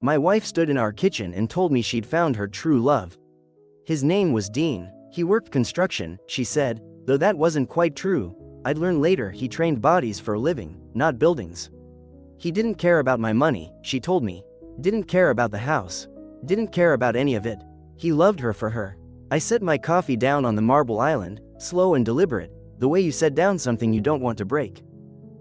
My wife stood in our kitchen and told me she'd found her true love. His name was Dean. He worked construction, she said, though that wasn't quite true. I'd learn later he trained bodies for a living, not buildings. He didn't care about my money, she told me. Didn't care about the house. Didn't care about any of it. He loved her for her. I set my coffee down on the marble island, slow and deliberate, the way you set down something you don't want to break.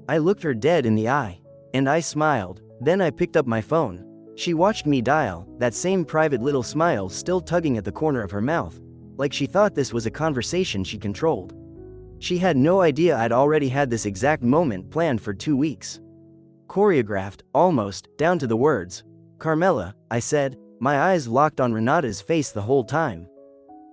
I looked her dead in the eye. And I smiled. Then I picked up my phone. She watched me dial, that same private little smile still tugging at the corner of her mouth, like she thought this was a conversation she controlled. She had no idea I'd already had this exact moment planned for 2 weeks. Choreographed, almost, down to the words. Carmela, I said, my eyes locked on Renata's face the whole time.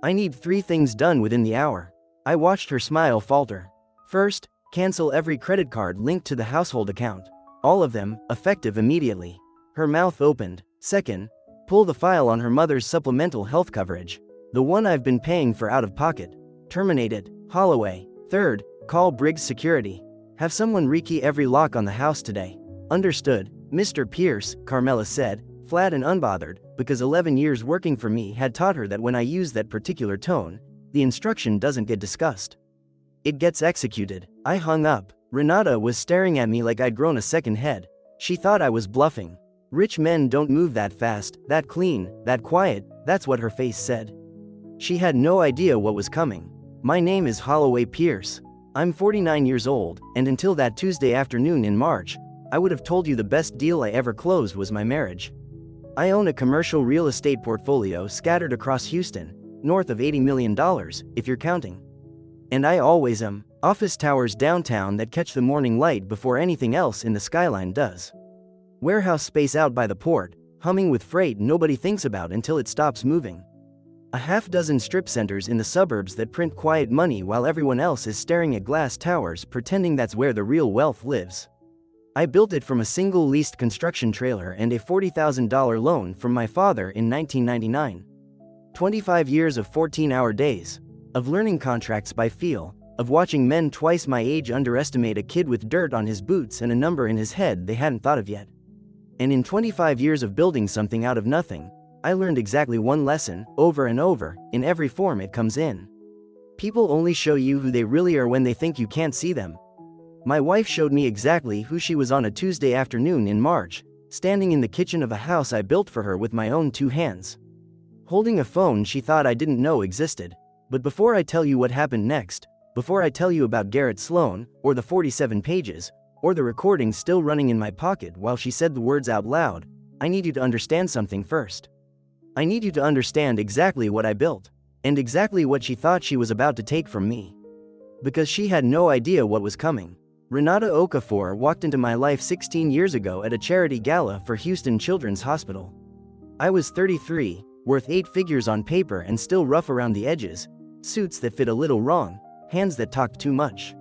I need 3 things done within the hour. I watched her smile falter. First, cancel every credit card linked to the household account. All of them, effective immediately. Her mouth opened. Second, pull the file on her mother's supplemental health coverage. The one I've been paying for out of pocket. Terminate it. Holloway. Third, call Briggs Security. Have someone rekey every lock on the house today. Understood, Mr. Pierce, Carmela said, flat and unbothered, because 11 years working for me had taught her that when I use that particular tone, the instruction doesn't get discussed. It gets executed. I hung up. Renata was staring at me like I'd grown a second head. She thought I was bluffing. Rich men don't move that fast, that clean, that quiet, that's what her face said. She had no idea what was coming. My name is Holloway Pierce. I'm 49 years old, and until that Tuesday afternoon in March, I would have told you the best deal I ever closed was my marriage. I own a commercial real estate portfolio scattered across Houston, north of $80 million, if you're counting. And I always am. Office towers downtown that catch the morning light before anything else in the skyline does. Warehouse space out by the port, humming with freight nobody thinks about until it stops moving. A half-dozen strip centers in the suburbs that print quiet money while everyone else is staring at glass towers pretending that's where the real wealth lives. I built it from a single leased construction trailer and a $40,000 loan from my father in 1999. 25 years of 14-hour days. Of learning contracts by feel. Of watching men twice my age underestimate a kid with dirt on his boots and a number in his head they hadn't thought of yet. And in 25 years of building something out of nothing, I learned exactly one lesson, over and over, in every form it comes in. People only show you who they really are when they think you can't see them. My wife showed me exactly who she was on a Tuesday afternoon in March, standing in the kitchen of a house I built for her with my own 2 hands. Holding a phone she thought I didn't know existed. But before I tell you what happened next, before I tell you about Garrett Sloan, or the 47 pages, or the recording still running in my pocket while she said the words out loud, I need you to understand something first. I need you to understand exactly what I built, and exactly what she thought she was about to take from me. Because she had no idea what was coming. Renata Okafor walked into my life 16 years ago at a charity gala for Houston Children's Hospital. I was 33, worth 8 figures on paper and still rough around the edges, suits that fit a little wrong, hands that talked too much.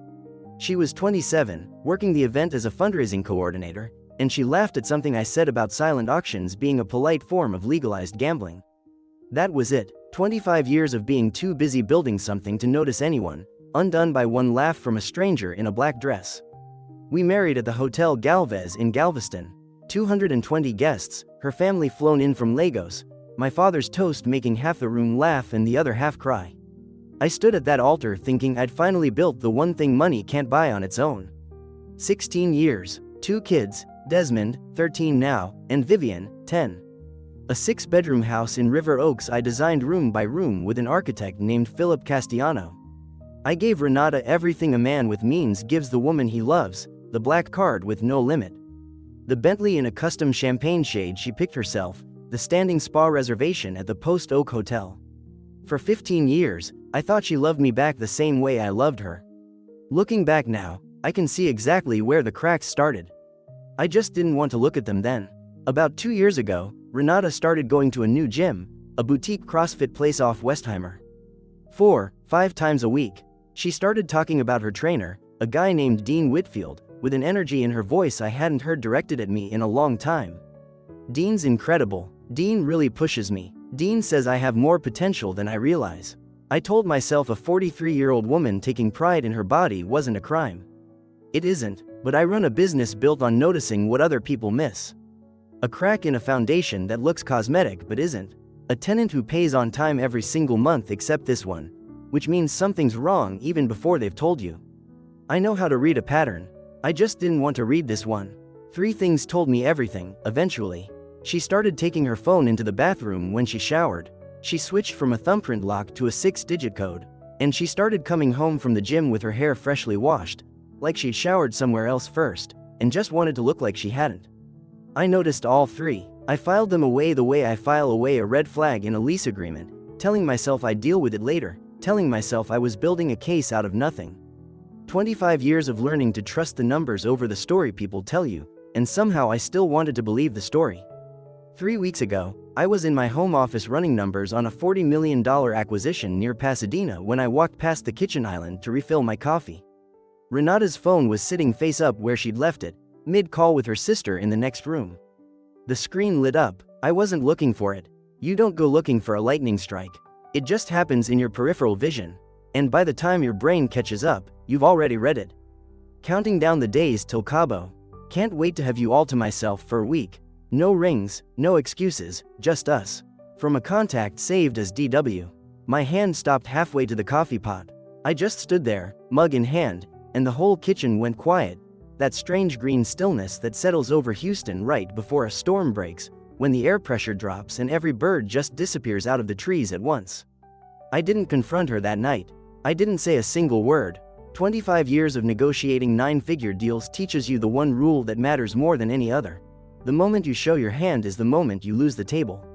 She was 27, working the event as a fundraising coordinator, and she laughed at something I said about silent auctions being a polite form of legalized gambling. That was it, 25 years of being too busy building something to notice anyone, undone by one laugh from a stranger in a black dress. We married at the Hotel Galvez in Galveston. 220 guests, her family flown in from Lagos, my father's toast making half the room laugh and the other half cry. I stood at that altar thinking I'd finally built the one thing money can't buy on its own. 16 years, 2 kids, Desmond, 13 now, and Vivian, 10. A 6-bedroom house in River Oaks I designed room by room with an architect named Philip Castellano. I gave Renata everything a man with means gives the woman he loves, the black card with no limit. The Bentley in a custom champagne shade she picked herself, the standing spa reservation at the Post Oak Hotel. For 15 years, I thought she loved me back the same way I loved her. Looking back now, I can see exactly where the cracks started. I just didn't want to look at them then. About 2 years ago, Renata started going to a new gym, a boutique CrossFit place off Westheimer. 4-5 times a week. She started talking about her trainer, a guy named Dean Whitfield, with an energy in her voice I hadn't heard directed at me in a long time. Dean's incredible. Dean really pushes me. Dean says I have more potential than I realize. I told myself a 43-year-old woman taking pride in her body wasn't a crime. It isn't, but I run a business built on noticing what other people miss. A crack in a foundation that looks cosmetic but isn't. A tenant who pays on time every single month except this one. Which means something's wrong even before they've told you. I know how to read a pattern. I just didn't want to read this one. 3 things told me everything, eventually. She started taking her phone into the bathroom when she showered. She switched from a thumbprint lock to a 6-digit code. And she started coming home from the gym with her hair freshly washed, like she'd showered somewhere else first, and just wanted to look like she hadn't. I noticed all 3. I filed them away the way I file away a red flag in a lease agreement, telling myself I'd deal with it later, telling myself I was building a case out of nothing. 25 years of learning to trust the numbers over the story people tell you, and somehow I still wanted to believe the story. 3 weeks ago, I was in my home office running numbers on a $40 million acquisition near Pasadena when I walked past the kitchen island to refill my coffee. Renata's phone was sitting face up where she'd left it, mid-call with her sister in the next room. The screen lit up. I wasn't looking for it. You don't go looking for a lightning strike. It just happens in your peripheral vision. And by the time your brain catches up, you've already read it. Counting down the days till Cabo. Can't wait to have you all to myself for a week. No rings, no excuses, just us. From a contact saved as DW. My hand stopped halfway to the coffee pot. I just stood there, mug in hand, and the whole kitchen went quiet. That strange green stillness that settles over Houston right before a storm breaks, when the air pressure drops and every bird just disappears out of the trees at once. I didn't confront her that night. I didn't say a single word. 25 years of negotiating 9-figure deals teaches you the one rule that matters more than any other. The moment you show your hand is the moment you lose the table.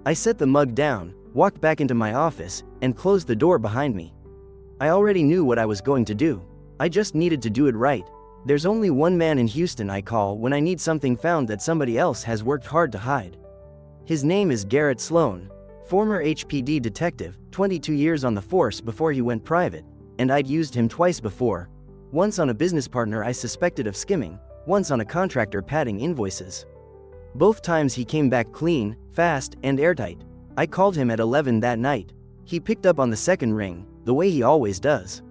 I set the mug down, walked back into my office, and closed the door behind me. I already knew what I was going to do. I just needed to do it right. There's only one man in Houston I call when I need something found that somebody else has worked hard to hide. His name is Garrett Sloan, former HPD detective, 22 years on the force before he went private, and I'd used him twice before. Once on a business partner I suspected of skimming, once on a contractor padding invoices. Both times he came back clean, fast, and airtight. I called him at 11 that night. He picked up on the second ring, the way he always does.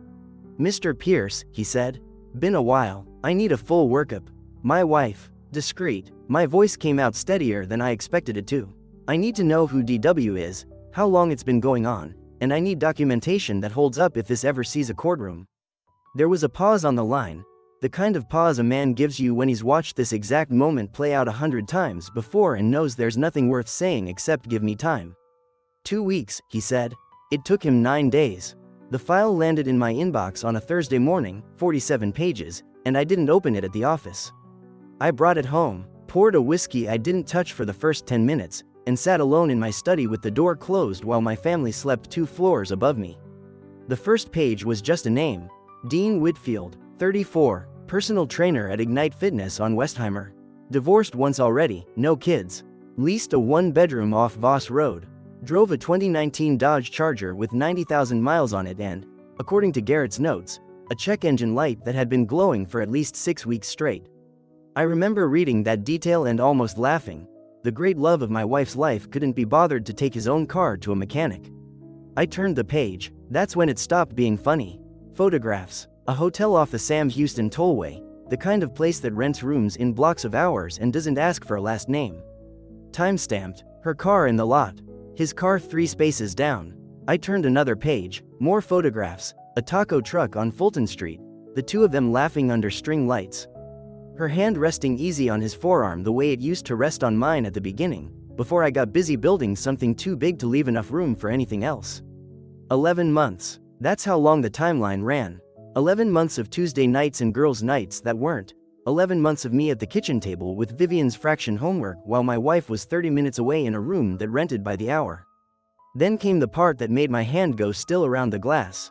"Mr. Pierce," he said. "Been a while. I need a full workup. My wife." Discreet, my voice came out steadier than I expected it to. "I need to know who DW is, how long it's been going on, and I need documentation that holds up if this ever sees a courtroom." There was a pause on the line. The kind of pause a man gives you when he's watched this exact moment play out 100 times before and knows there's nothing worth saying except "give me time." 2 weeks, he said. It took him 9 days. The file landed in my inbox on a Thursday morning, 47 pages, and I didn't open it at the office. I brought it home, poured a whiskey I didn't touch for the first 10 minutes, and sat alone in my study with the door closed while my family slept 2 floors above me. The first page was just a name. Dean Whitfield, 34, personal trainer at Ignite Fitness on Westheimer. Divorced once already, no kids. Leased a 1-bedroom off Voss Road. Drove a 2019 Dodge Charger with 90,000 miles on it and, according to Garrett's notes, a check engine light that had been glowing for at least 6 weeks straight. I remember reading that detail and almost laughing. The great love of my wife's life couldn't be bothered to take his own car to a mechanic. I turned the page. That's when it stopped being funny. Photographs. A hotel off the Sam Houston Tollway, the kind of place that rents rooms in blocks of hours and doesn't ask for a last name. Time-stamped. Her car in the lot. His car 3 spaces down. I turned another page. More photographs. A taco truck on Fulton Street. The 2 of them laughing under string lights. Her hand resting easy on his forearm the way it used to rest on mine at the beginning, before I got busy building something too big to leave enough room for anything else. 11 months. That's how long the timeline ran. 11 months of Tuesday nights and girls' nights that weren't. 11 months of me at the kitchen table with Vivian's fraction homework while my wife was 30 minutes away in a room that rented by the hour. Then came the part that made my hand go still around the glass.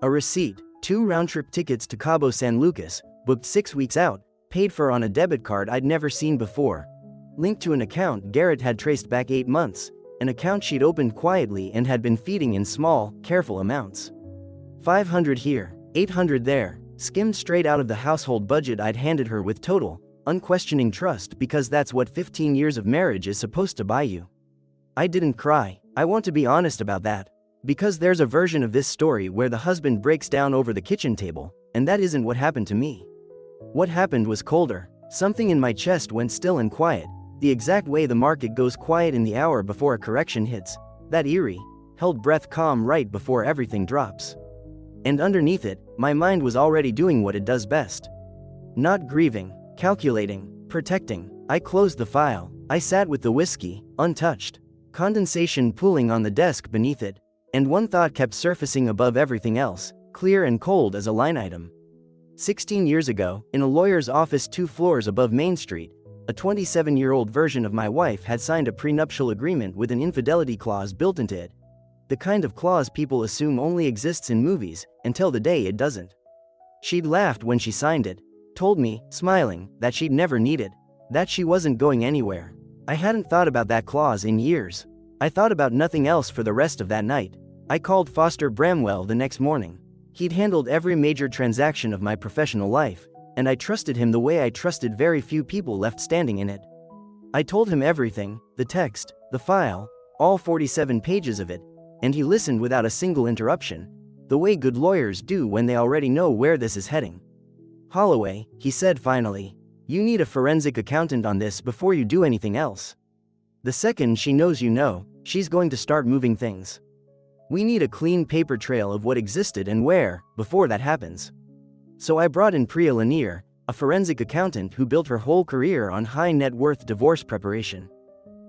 A receipt, 2 round-trip tickets to Cabo San Lucas, booked 6 weeks out, paid for on a debit card I'd never seen before. Linked to an account Garrett had traced back 8 months, an account she'd opened quietly and had been feeding in small, careful amounts. 500 here, 800 there, skimmed straight out of the household budget I'd handed her with total, unquestioning trust because that's what 15 years of marriage is supposed to buy you. I didn't cry. I want to be honest about that. Because there's a version of this story where the husband breaks down over the kitchen table, and that isn't what happened to me. What happened was colder. Something in my chest went still and quiet. The exact way the market goes quiet in the hour before a correction hits, that eerie, held breath calm right before everything drops. And underneath it, my mind was already doing what it does best. Not grieving, calculating, protecting. I closed the file. I sat with the whiskey, untouched, condensation pooling on the desk beneath it, and one thought kept surfacing above everything else, clear and cold as a line item. 16 years ago, in a lawyer's office 2 floors above Main Street, a 27-year-old version of my wife had signed a prenuptial agreement with an infidelity clause built into it. The kind of clause people assume only exists in movies, until the day it doesn't. She'd laughed when she signed it, told me, smiling, that she'd never need it, that she wasn't going anywhere. I hadn't thought about that clause in years. I thought about nothing else for the rest of that night. I called Foster Bramwell the next morning. He'd handled every major transaction of my professional life, and I trusted him the way I trusted very few people left standing in it. I told him everything, the text, the file, all 47 pages of it, and he listened without a single interruption, the way good lawyers do when they already know where this is heading. "Holloway," he said finally, "you need a forensic accountant on this before you do anything else. The second she knows you know, she's going to start moving things. We need a clean paper trail of what existed and where, before that happens." So I brought in Priya Lanier, a forensic accountant who built her whole career on high net worth divorce preparation.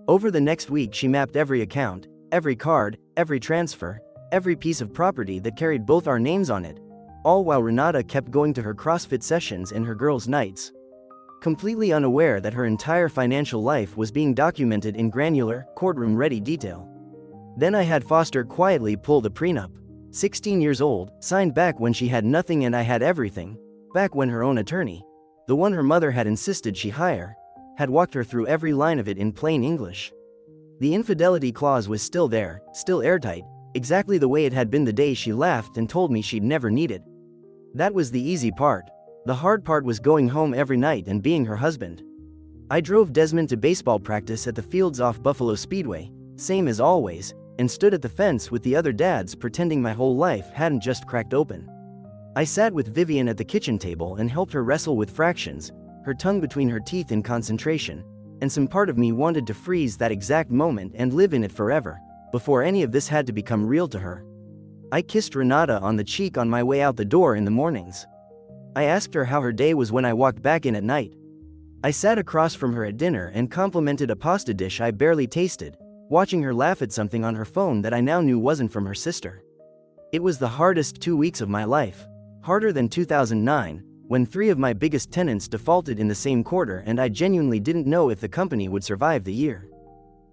Over the next week she mapped every account, every card, every transfer, every piece of property that carried both our names on it, all while Renata kept going to her CrossFit sessions and her girls' nights, completely unaware that her entire financial life was being documented in granular, courtroom-ready detail. Then I had Foster quietly pull the prenup. 16 years old, signed back when she had nothing and I had everything, back when her own attorney, the one her mother had insisted she hire, had walked her through every line of it in plain English. The infidelity clause was still there, still airtight, exactly the way it had been the day she laughed and told me she'd never need it. That was the easy part. The hard part was going home every night and being her husband. I drove Desmond to baseball practice at the fields off Buffalo Speedway, same as always, and stood at the fence with the other dads pretending my whole life hadn't just cracked open. I sat with Vivian at the kitchen table and helped her wrestle with fractions, her tongue between her teeth in concentration, and some part of me wanted to freeze that exact moment and live in it forever, before any of this had to become real to her. I kissed Renata on the cheek on my way out the door in the mornings. I asked her how her day was when I walked back in at night. I sat across from her at dinner and complimented a pasta dish I barely tasted, watching her laugh at something on her phone that I now knew wasn't from her sister. It was the hardest 2 weeks of my life, harder than 2009, when 3 of my biggest tenants defaulted in the same quarter and I genuinely didn't know if the company would survive the year.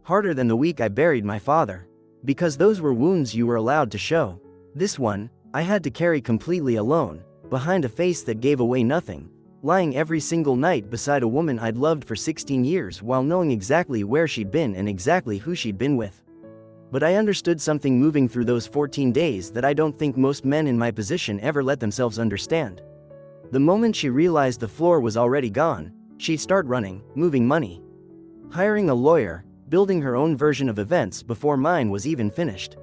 Harder than the week I buried my father. Because those were wounds you were allowed to show. This one, I had to carry completely alone, behind a face that gave away nothing, lying every single night beside a woman I'd loved for 16 years while knowing exactly where she'd been and exactly who she'd been with. But I understood something moving through those 14 days that I don't think most men in my position ever let themselves understand. The moment she realized the floor was already gone, she'd start running, moving money, hiring a lawyer, building her own version of events before mine was even finished.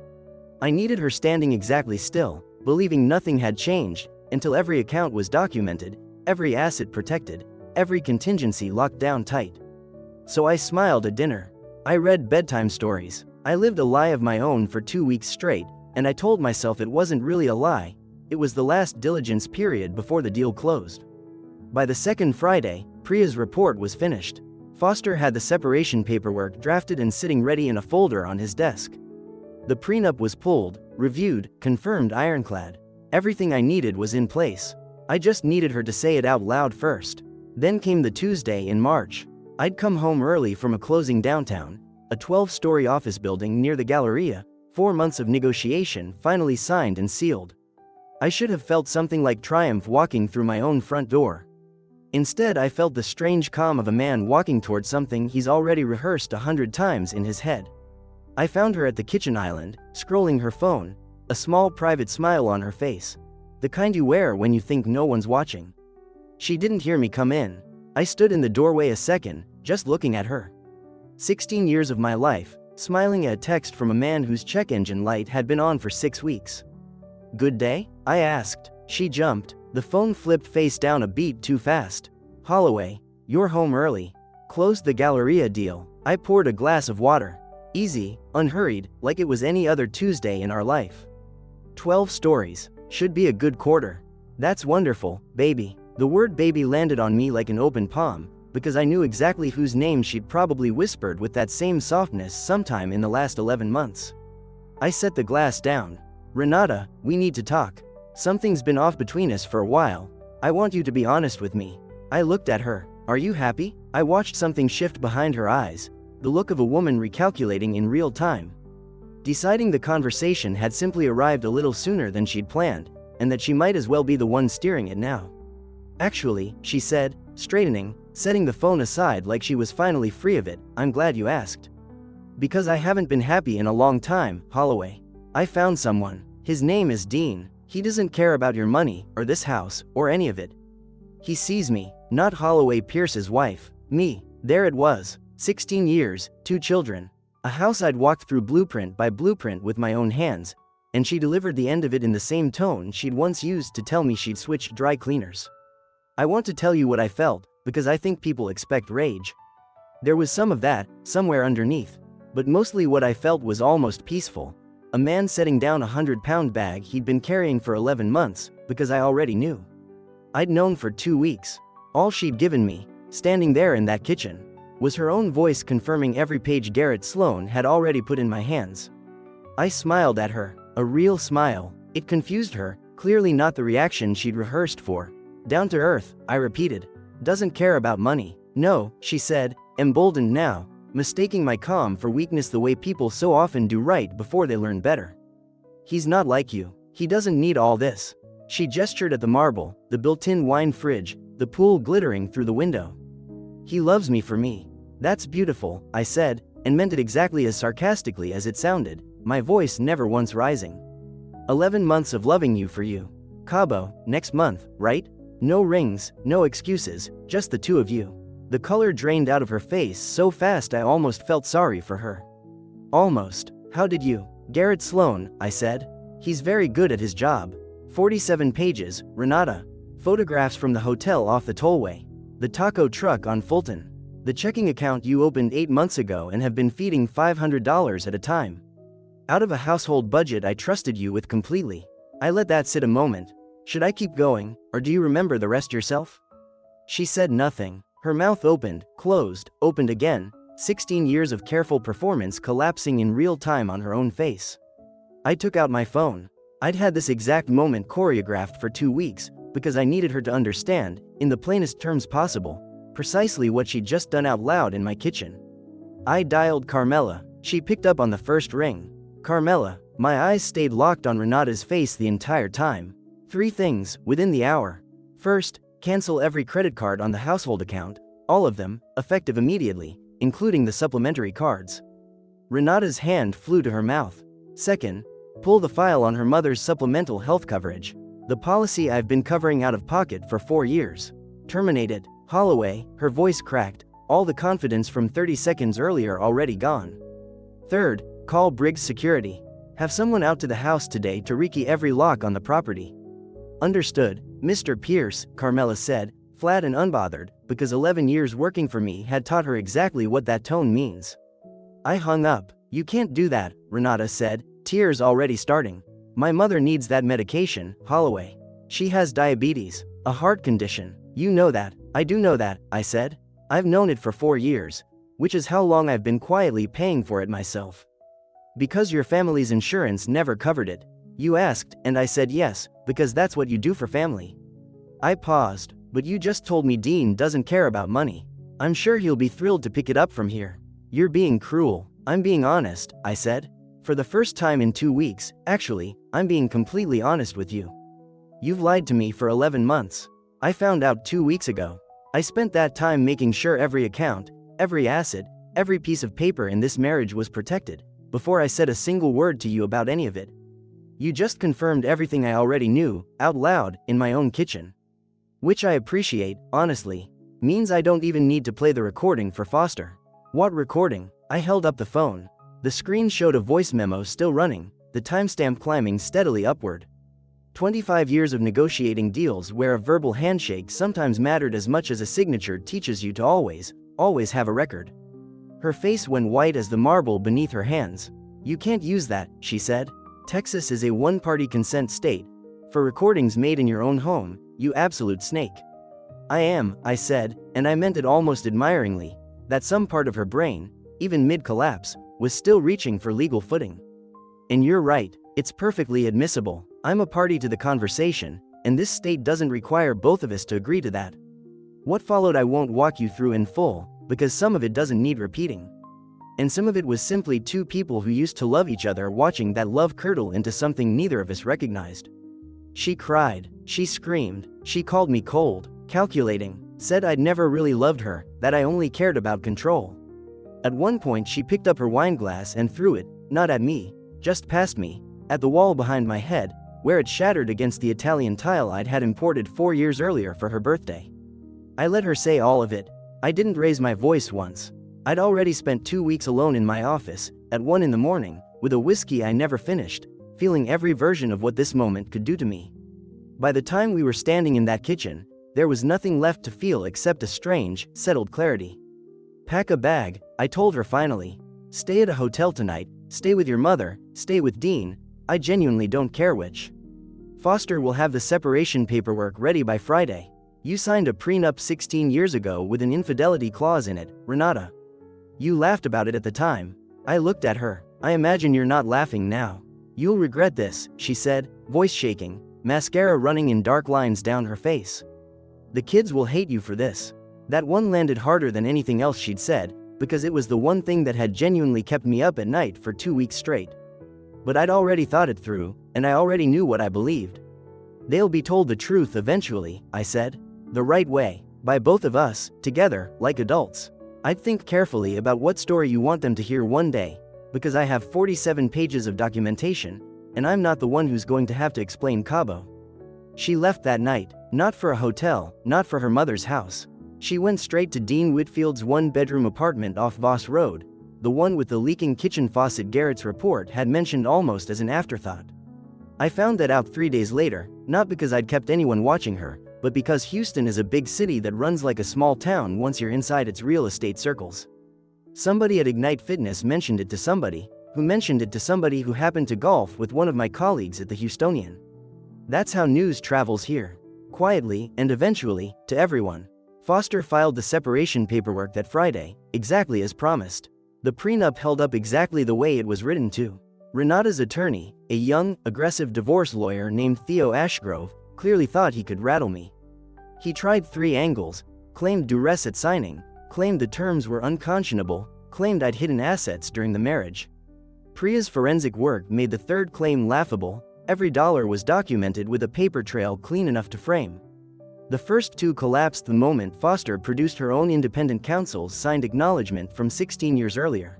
I needed her standing exactly still, believing nothing had changed, until every account was documented, every asset protected, every contingency locked down tight. So I smiled at dinner. I read bedtime stories. I lived a lie of my own for 2 weeks straight, and I told myself it wasn't really a lie, it was the last diligence period before the deal closed. By the second Friday, Priya's report was finished. Foster had the separation paperwork drafted and sitting ready in a folder on his desk. The prenup was pulled, reviewed, confirmed ironclad. Everything I needed was in place. I just needed her to say it out loud first. Then came the Tuesday in March. I'd come home early from a closing downtown, a 12-story office building near the Galleria, 4 months of negotiation finally signed and sealed. I should have felt something like triumph walking through my own front door. Instead, I felt the strange calm of a man walking towards something he's already rehearsed 100 times in his head. I found her at the kitchen island, scrolling her phone, a small private smile on her face. The kind you wear when you think no one's watching. She didn't hear me come in. I stood in the doorway a second, just looking at her. 16 years of my life, smiling at a text from a man whose check engine light had been on for 6 weeks. "Good day?" I asked. She jumped. The phone flipped face down a beat too fast. "Holloway, you're home early." Closed the Galleria deal. I poured a glass of water. Easy, unhurried, like it was any other Tuesday in our life. 12 stories. Should be a good quarter. That's wonderful, baby. The word baby landed on me like an open palm, because I knew exactly whose name she'd probably whispered with that same softness sometime in the last 11 months. I set the glass down. Renata, we need to talk. Something's been off between us for a while. I want you to be honest with me. I looked at her. Are you happy? I watched something shift behind her eyes, the look of a woman recalculating in real time. Deciding the conversation had simply arrived a little sooner than she'd planned, and that she might as well be the one steering it now. Actually, she said, straightening, setting the phone aside like she was finally free of it, I'm glad you asked. Because I haven't been happy in a long time, Holloway. I found someone. His name is Dean. He doesn't care about your money, or this house, or any of it. He sees me, not Holloway Pierce's wife, me. There it was, 16 years, 2 children. A house I'd walked through blueprint by blueprint with my own hands, and she delivered the end of it in the same tone she'd once used to tell me she'd switched dry cleaners. I want to tell you what I felt, because I think people expect rage. There was some of that, somewhere underneath, but mostly what I felt was almost peaceful. A man setting down a 100-pound bag he'd been carrying for 11 months, because I already knew. I'd known for 2 weeks. All she'd given me, standing there in that kitchen, was her own voice confirming every page Garrett Sloan had already put in my hands. I smiled at her, a real smile. It confused her, clearly not the reaction she'd rehearsed for. Down to earth, I repeated. Doesn't care about money. No, she said, emboldened now, mistaking my calm for weakness the way people so often do right before they learn better. He's not like you. He doesn't need all this. She gestured at the marble, the built-in wine fridge, the pool glittering through the window. He loves me for me. That's beautiful, I said, and meant it exactly as sarcastically as it sounded, my voice never once rising. 11 months of loving you for you. Cabo, next month, right? No rings, no excuses, just the two of you. The color drained out of her face so fast I almost felt sorry for her. Almost. How did you? Garrett Sloan, I said. He's very good at his job. 47 pages, Renata. Photographs from the hotel off the tollway. The taco truck on Fulton. The checking account you opened 8 months ago and have been feeding $500 at a time. Out of a household budget I trusted you with completely. I let that sit a moment. Should I keep going, or do you remember the rest yourself? She said nothing. Her mouth opened, closed, opened again, 16 years of careful performance collapsing in real time on her own face. I took out my phone. I'd had this exact moment choreographed for 2 weeks, because I needed her to understand, in the plainest terms possible, precisely what she'd just done out loud in my kitchen. I dialed Carmela. She picked up on the first ring. Carmela. My eyes stayed locked on Renata's face the entire time. 3 things, within the hour. First, cancel every credit card on the household account, all of them, effective immediately, including the supplementary cards. Renata's hand flew to her mouth. Second, pull the file on her mother's supplemental health coverage. The policy I've been covering out of pocket for 4 years. Terminate it. Holloway, her voice cracked, all the confidence from 30 seconds earlier already gone. Third, call Briggs Security. Have someone out to the house today to rekey every lock on the property. Understood, Mr. Pierce, Carmela said, flat and unbothered, because 11 years working for me had taught her exactly what that tone means. I hung up. You can't do that, Renata said, tears already starting. My mother needs that medication, Holloway. She has diabetes, a heart condition. You know that. I do know that, I said. I've known it for 4 years, which is how long I've been quietly paying for it myself. Because your family's insurance never covered it. You asked, and I said yes, because that's what you do for family. I paused, but you just told me Dean doesn't care about money. I'm sure he'll be thrilled to pick it up from here. You're being cruel. I'm being honest, I said. For the first time in 2 weeks, actually, I'm being completely honest with you. You've lied to me for 11 months. I found out 2 weeks ago. I spent that time making sure every account, every asset, every piece of paper in this marriage was protected, before I said a single word to you about any of it. You just confirmed everything I already knew, out loud, in my own kitchen. Which I appreciate, honestly. Means I don't even need to play the recording for Foster. What recording? I held up the phone. The screen showed a voice memo still running, the timestamp climbing steadily upward. 25 years of negotiating deals where a verbal handshake sometimes mattered as much as a signature teaches you to always, always have a record. Her face went white as the marble beneath her hands. You can't use that, she said. Texas is a one-party consent state. For recordings made in your own home, you absolute snake. I said, and I meant it almost admiringly, that some part of her brain, even mid-collapse, was still reaching for legal footing. And you're right, it's perfectly admissible. I'm a party to the conversation, and this state doesn't require both of us to agree to that. What followed I won't walk you through in full, because some of it doesn't need repeating. And some of it was simply two people who used to love each other watching that love curdle into something neither of us recognized. She cried, she screamed, she called me cold, calculating, said I'd never really loved her, that I only cared about control. At one point she picked up her wineglass and threw it, not at me, just past me, at the wall behind my head, where it shattered against the Italian tile I'd had imported 4 years earlier for her birthday. I let her say all of it. I didn't raise my voice once. I'd already spent 2 weeks alone in my office, at 1 in the morning, with a whiskey I never finished, feeling every version of what this moment could do to me. By the time we were standing in that kitchen, there was nothing left to feel except a strange, settled clarity. Pack a bag, I told her finally. Stay at a hotel tonight, stay with your mother, stay with Dean, I genuinely don't care which. Foster will have the separation paperwork ready by Friday. You signed a prenup 16 years ago with an infidelity clause in it, Renata. You laughed about it at the time. I looked at her. I imagine you're not laughing now. You'll regret this, she said, voice shaking, mascara running in dark lines down her face. The kids will hate you for this. That one landed harder than anything else she'd said, because it was the one thing that had genuinely kept me up at night for 2 weeks straight. But I'd already thought it through, and I already knew what I believed. They'll be told the truth eventually, I said. The right way, by both of us, together, like adults. I'd think carefully about what story you want them to hear one day, because I have 47 pages of documentation, and I'm not the one who's going to have to explain Cabo. She left that night, not for a hotel, not for her mother's house. She went straight to Dean Whitfield's one-bedroom apartment off Voss Road, the one with the leaking kitchen faucet Garrett's report had mentioned almost as an afterthought. I found that out 3 days later, not because I'd kept anyone watching her, but because Houston is a big city that runs like a small town once you're inside its real estate circles. Somebody at Ignite Fitness mentioned it to somebody, who mentioned it to somebody who happened to golf with one of my colleagues at the Houstonian. That's how news travels here. Quietly, and eventually, to everyone. Foster filed the separation paperwork that Friday, exactly as promised. The prenup held up exactly the way it was written to. Renata's attorney, a young, aggressive divorce lawyer named Theo Ashgrove, clearly thought he could rattle me. He tried 3 angles, claimed duress at signing, claimed the terms were unconscionable, claimed I'd hidden assets during the marriage. Priya's forensic work made the third claim laughable. Every dollar was documented with a paper trail clean enough to frame. The first 2 collapsed the moment Foster produced her own independent counsel's signed acknowledgement from 16 years earlier,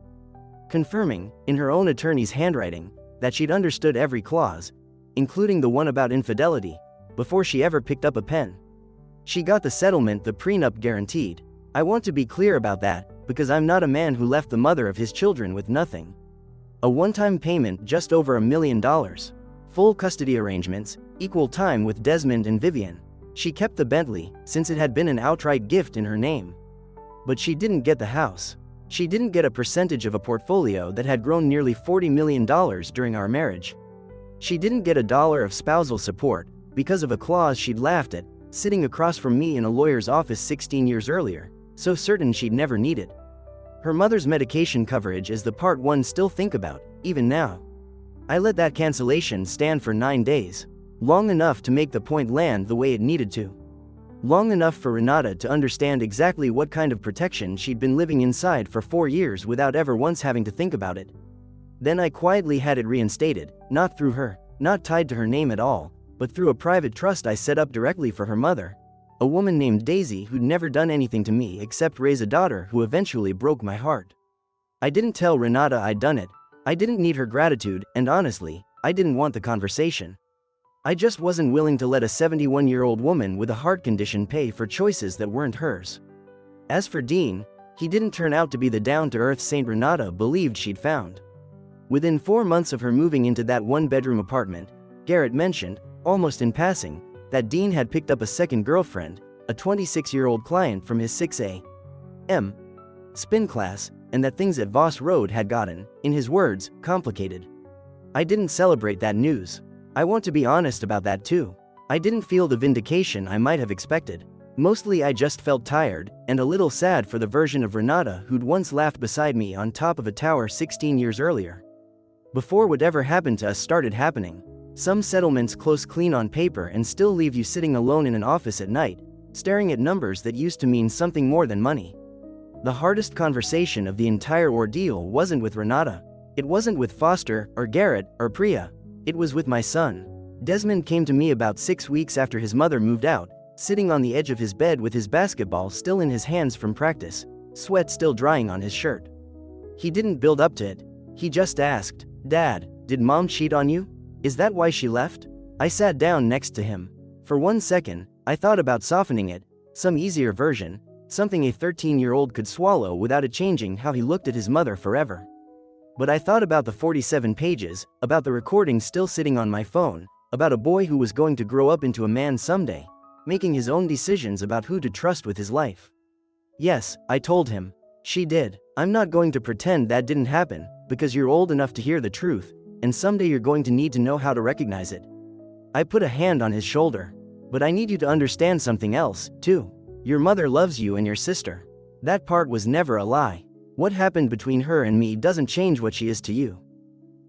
confirming, in her own attorney's handwriting, that she'd understood every clause, including the one about infidelity, before she ever picked up a pen. She got the settlement the prenup guaranteed. I want to be clear about that, because I'm not a man who left the mother of his children with nothing. A one-time payment just over $1 million. Full custody arrangements, equal time with Desmond and Vivian. She kept the Bentley, since it had been an outright gift in her name. But she didn't get the house. She didn't get a percentage of a portfolio that had grown nearly $40 million during our marriage. She didn't get $1 of spousal support, because of a clause she'd laughed at, sitting across from me in a lawyer's office 16 years earlier, so certain she'd never need it. Her mother's medication coverage is the part one still think about, even now. I let that cancellation stand for 9 days. Long enough to make the point land the way it needed to. Long enough for Renata to understand exactly what kind of protection she'd been living inside for 4 years without ever once having to think about it. Then I quietly had it reinstated, not through her, not tied to her name at all, but through a private trust I set up directly for her mother, a woman named Daisy who'd never done anything to me except raise a daughter who eventually broke my heart. I didn't tell Renata I'd done it. I didn't need her gratitude, and honestly, I didn't want the conversation. I just wasn't willing to let a 71-year-old woman with a heart condition pay for choices that weren't hers. As for Dean, he didn't turn out to be the down-to-earth Saint Renata believed she'd found. Within 4 months of her moving into that one-bedroom apartment, Garrett mentioned, almost in passing, that Dean had picked up a second girlfriend, a 26-year-old client from his 6A.M. spin class, and that things at Voss Road had gotten, in his words, complicated. I didn't celebrate that news. I want to be honest about that too. I didn't feel the vindication I might have expected. Mostly I just felt tired, and a little sad for the version of Renata who'd once laughed beside me on top of a tower 16 years earlier. Before whatever happened to us started happening, some settlements close clean on paper and still leave you sitting alone in an office at night, staring at numbers that used to mean something more than money. The hardest conversation of the entire ordeal wasn't with Renata. It wasn't with Foster, or Garrett, or Priya. It was with my son. Desmond came to me about 6 weeks after his mother moved out, sitting on the edge of his bed with his basketball still in his hands from practice, sweat still drying on his shirt. He didn't build up to it. He just asked, "Dad, did Mom cheat on you? Is that why she left?" I sat down next to him. For 1 second, I thought about softening it, some easier version, something a 13-year-old could swallow without it changing how he looked at his mother forever. But I thought about the 47 pages, about the recording still sitting on my phone, about a boy who was going to grow up into a man someday, making his own decisions about who to trust with his life. Yes, I told him. She did. I'm not going to pretend that didn't happen, because you're old enough to hear the truth, and someday you're going to need to know how to recognize it. I put a hand on his shoulder. But I need you to understand something else, too. Your mother loves you and your sister. That part was never a lie. What happened between her and me doesn't change what she is to you.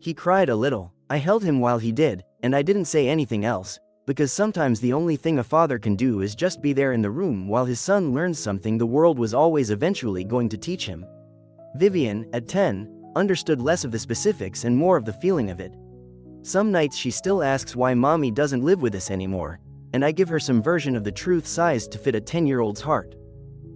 He cried a little. I held him while he did, and I didn't say anything else, because sometimes the only thing a father can do is just be there in the room while his son learns something the world was always eventually going to teach him. Vivian, at 10, understood less of the specifics and more of the feeling of it. Some nights she still asks why Mommy doesn't live with us anymore, and I give her some version of the truth sized to fit a 10-year-old's heart.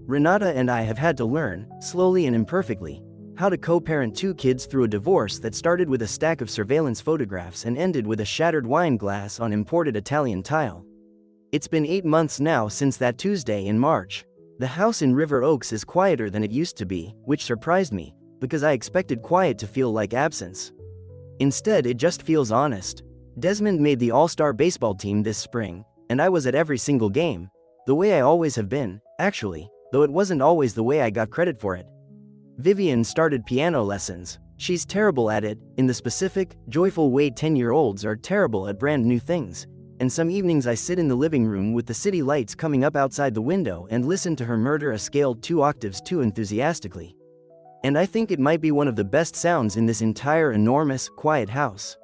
Renata and I have had to learn, slowly and imperfectly, how to co-parent 2 kids through a divorce that started with a stack of surveillance photographs and ended with a shattered wine glass on imported Italian tile. It's been 8 months now since that Tuesday in March. The house in River Oaks is quieter than it used to be, which surprised me, because I expected quiet to feel like absence. Instead, it just feels honest. Desmond made the All-Star baseball team this spring, and I was at every single game, the way I always have been, actually, though it wasn't always the way I got credit for it. Vivian started piano lessons. She's terrible at it, in the specific, joyful way 10-year-olds are terrible at brand new things, and some evenings I sit in the living room with the city lights coming up outside the window and listen to her murder a scale 2 octaves too enthusiastically. And I think it might be one of the best sounds in this entire enormous, quiet house.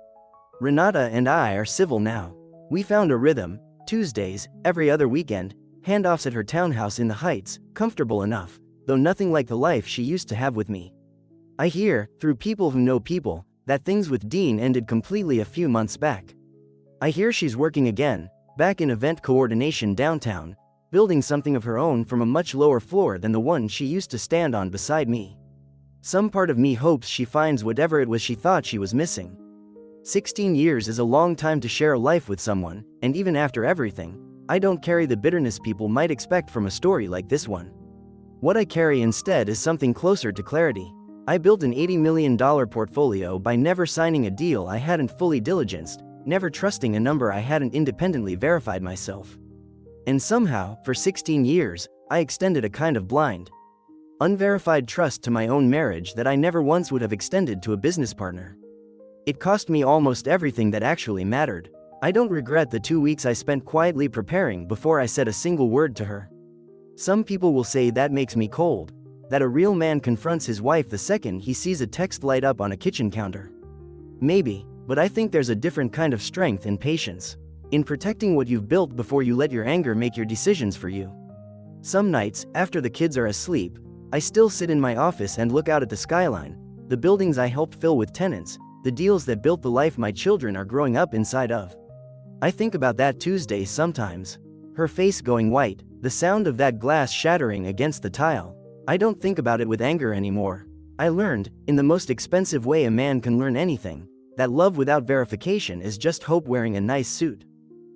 Renata and I are civil now. We found a rhythm. Tuesdays, every other weekend, handoffs at her townhouse in the Heights, comfortable enough, though nothing like the life she used to have with me. I hear, through people who know people, that things with Dean ended completely a few months back. I hear she's working again, back in event coordination downtown, building something of her own from a much lower floor than the one she used to stand on beside me. Some part of me hopes she finds whatever it was she thought she was missing. 16 years is a long time to share a life with someone, and even after everything, I don't carry the bitterness people might expect from a story like this one. What I carry instead is something closer to clarity. I built an $80 million portfolio by never signing a deal I hadn't fully diligenced, never trusting a number I hadn't independently verified myself. And somehow, for 16 years, I extended a kind of blind, unverified trust to my own marriage that I never once would have extended to a business partner. It cost me almost everything that actually mattered. I don't regret the 2 weeks I spent quietly preparing before I said a single word to her. Some people will say that makes me cold, that a real man confronts his wife the second he sees a text light up on a kitchen counter. Maybe, but I think there's a different kind of strength and patience in protecting what you've built before you let your anger make your decisions for you. Some nights, after the kids are asleep, I still sit in my office and look out at the skyline, the buildings I helped fill with tenants, the deals that built the life my children are growing up inside of. I think about that Tuesday sometimes. Her face going white, the sound of that glass shattering against the tile. I don't think about it with anger anymore. I learned, in the most expensive way a man can learn anything, that love without verification is just hope wearing a nice suit.